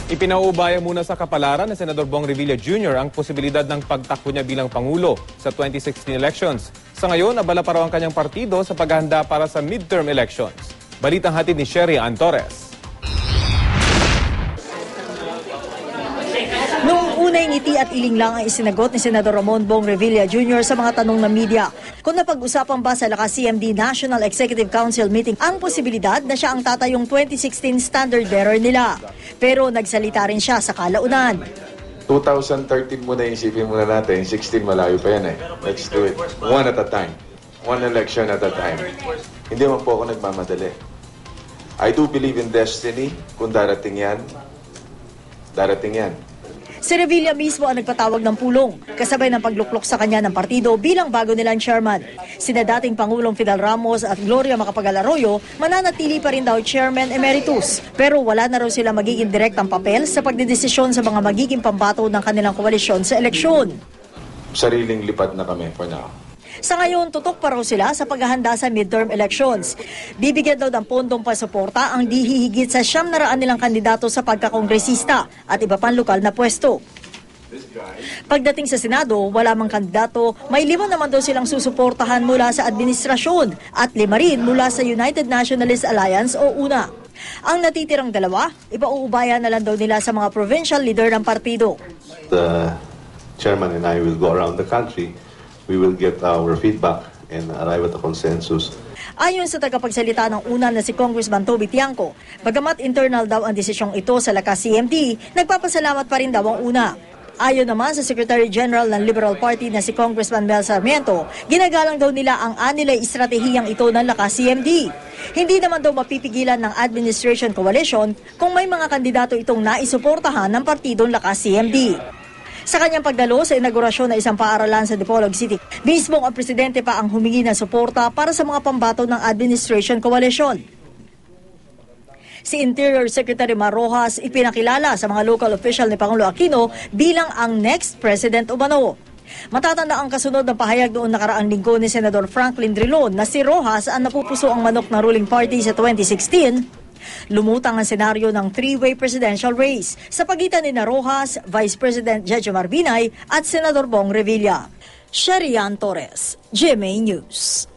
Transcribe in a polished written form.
Ipinaubaya muna sa kapalaran ni Senador Bong Revilla Jr. ang posibilidad ng pagtakbo niya bilang Pangulo sa 2016 elections. Sa ngayon, abala pa raw ang kanyang partido sa paghahanda para sa midterm elections. Balitang hatid ni Sherry Ann Torres. Noong unay ngiti at iling lang ang isinagot ni Senador Ramon Bong Revilla Jr. sa mga tanong ng media. Kung napag-usapan ba sa Lakas CMD National Executive Council meeting ang posibilidad na siya ang tatayong 2016 standard bearer nila. Pero nagsalita rin siya sa kalaunan. 2013 muna isipin muna natin, 16 malayo pa yan eh. Let's do it. One at a time. One election at a time. Hindi man po ako nagmamadali. I do believe in destiny. Kung darating yan, darating yan. Si Revilla mismo ang nagpatawag ng pulong, kasabay ng pagluklok sa kanya ng partido bilang bago nilang chairman. Sina dating Pangulong Fidel Ramos at Gloria Macapagal-Arroyo mananatili pa rin daw chairman emeritus. Pero wala na raw sila magiging direktang papel sa pagdedesisyon sa mga magiging pambato ng kanilang koalisyon sa eleksyon. Sariling lipat na kami for now. Sa ngayon, tutok pa raw sila sa paghahanda sa midterm elections. Bibigyan daw ng pondong pasuporta ang di hihigit sa 900 nilang kandidato sa pagkakongresista at iba pang lokal na pwesto. Pagdating sa Senado, wala mang kandidato, may 5 naman daw silang susuportahan mula sa administrasyon at 5 rin mula sa United Nationalist Alliance o UNA. Ang natitirang 2, ipauubaya na lang daw nila sa mga provincial leader ng partido. The chairman and I will go around the country. We will get our feedback and arrive at a consensus. Ayon sa tagapagsalita ng UNA na si Congressman Toby Tiangco, bagamat internal daw ang desisyong ito sa Lakas CMD, nagpapasalamat pa rin daw ang UNA. Ayon naman sa Secretary General ng Liberal Party na si Congressman Mel Sarmiento, ginagalang daw nila ang anilay estratehiyang ito ng Lakas CMD. Hindi naman daw mapipigilan ng Administration Coalition kung may mga kandidato itong naisuportahan ng partidong Lakas CMD. Sa kanyang pagdalo sa inaugurasyon ng isang paaralan sa Dipolog City, mismong ang presidente pa ang humingi ng suporta para sa mga pambato ng Administration Coalition. Si Interior Secretary Mar Rojas ipinakilala sa mga local official ni Pangulo Aquino bilang ang next President umano. Matatanda ang kasunod ng pahayag noong nakaraang linggo ni Senador Franklin Drilon na si Rojas ang napupuso ang manok ng ruling party sa 2016. Lumutang ang senaryo ng 3-way presidential race sa pagitan ni Rojas, Vice President Jejomar Binay at Senador Bong Revilla. Sherry Ann Torres, GMA News.